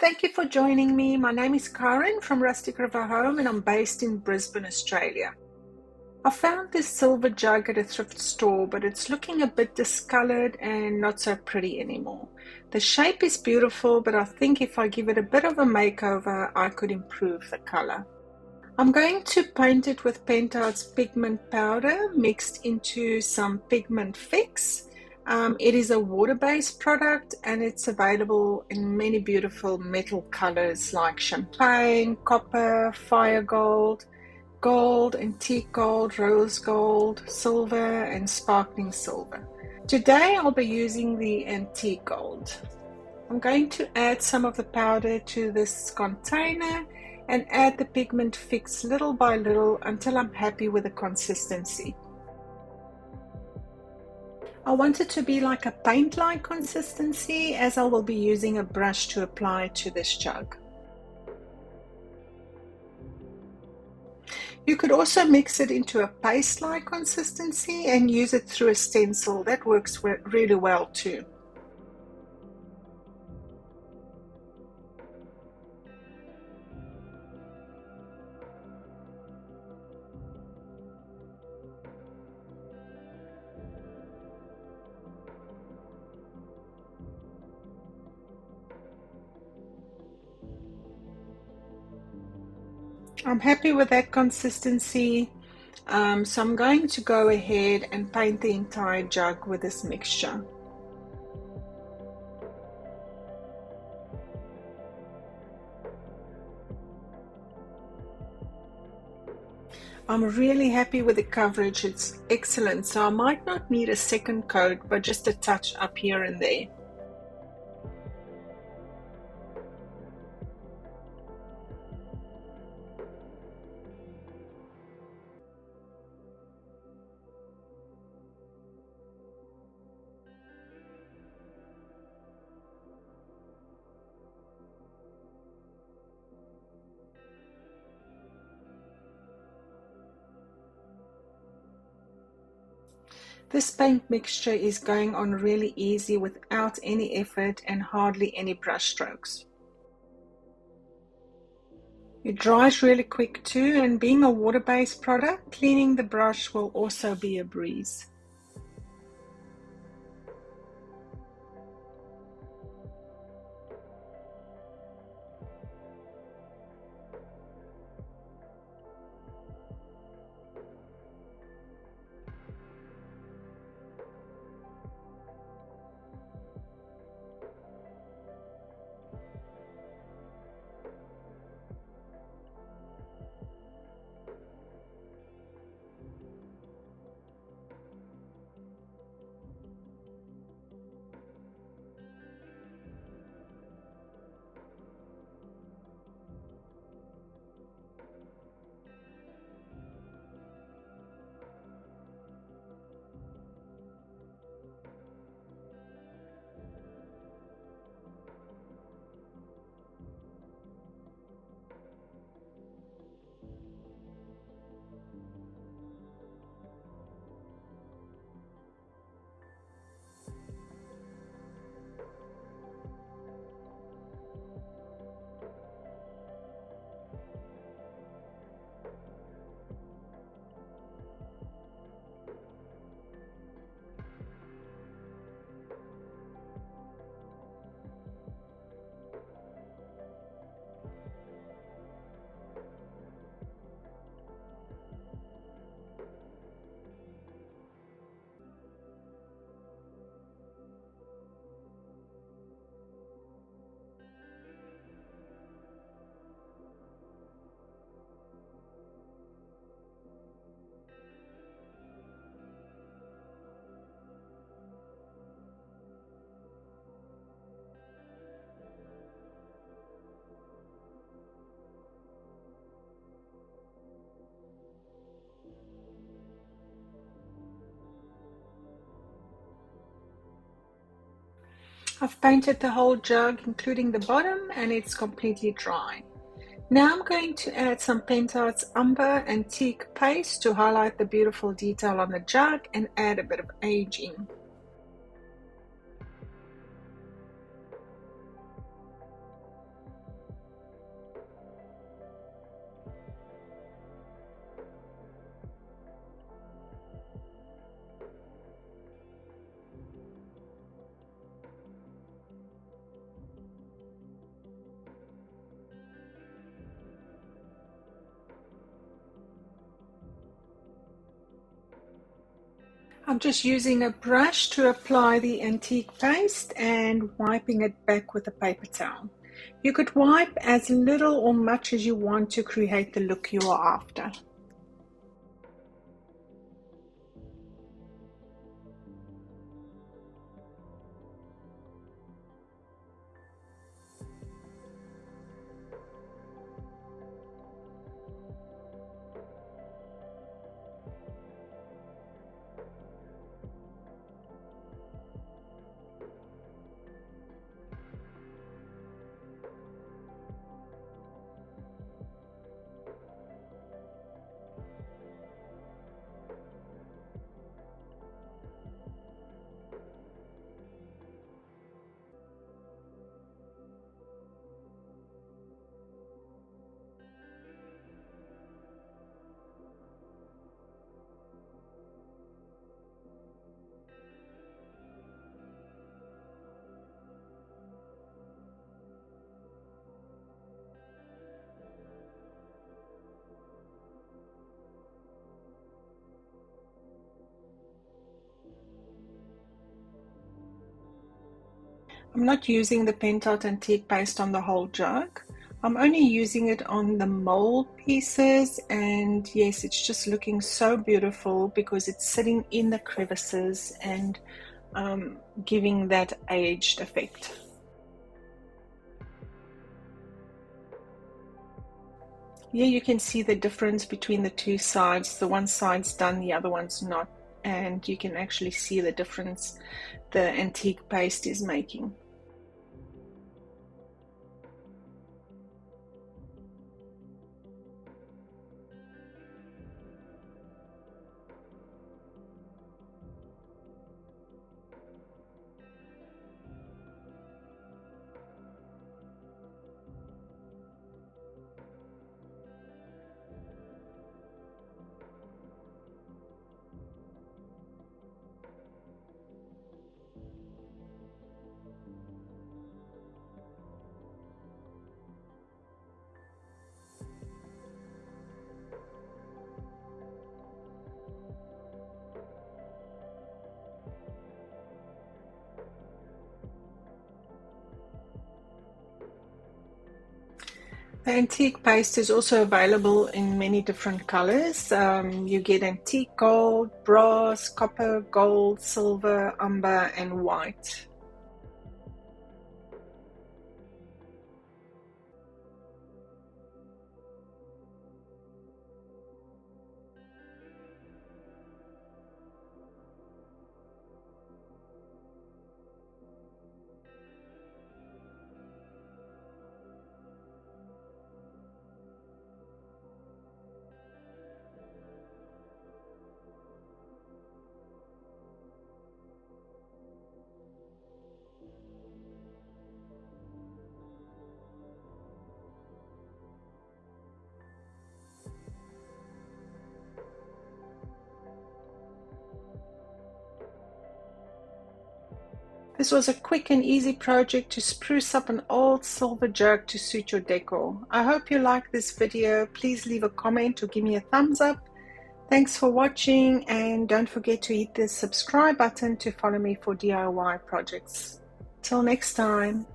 Thank you for joining me. My name is Karin from Rustic River Home and I'm based in Brisbane, Australia. I found this silver jug at a thrift store, but it's looking a bit discolored and not so pretty anymore. The shape is beautiful, but I think if I give it a bit of a makeover, I could improve the color. I'm going to paint it with Pentart's pigment powder mixed into some pigment fix. It is a water-based product and it's available in many beautiful metal colors like champagne, copper, fire gold, gold, antique gold, rose gold, silver, and sparkling silver. Today I'll be using the antique gold. I'm going to add some of the powder to this container and add the pigment fix little by little until I'm happy with the consistency. I want it to be like a paint-like consistency, as I will be using a brush to apply to this jug. You could also mix it into a paste-like consistency and use it through a stencil. That works really well too. I'm happy with that consistency, so I'm going to go ahead and paint the entire jug with this mixture. I'm really happy with the coverage, it's excellent, so I might not need a second coat, but just a touch up here and there. This paint mixture is going on really easy without any effort and hardly any brush strokes. It dries really quick too, and being a water-based product, cleaning the brush will also be a breeze. I've painted the whole jug, including the bottom, and it's completely dry. Now I'm going to add some Pentart's Umber Antique Paste to highlight the beautiful detail on the jug and add a bit of aging. I'm just using a brush to apply the antique paste and wiping it back with a paper towel. You could wipe as little or much as you want to create the look you are after. I'm not using the Pentart antique paste on the whole jug. I'm only using it on the mold pieces, and yes, it's just looking so beautiful because it's sitting in the crevices and giving that aged effect. Here you can see the difference between the two sides. The one side's done, the other one's not, and you can actually see the difference the antique paste is making. The antique paste is also available in many different colors. You get antique gold, brass, copper, gold, silver, umber, and white. This was a quick and easy project to spruce up an old silver jug to suit your decor. I hope you like this video. Please leave a comment or give me a thumbs up. Thanks for watching, and don't forget to hit the subscribe button to follow me for DIY projects. Till next time.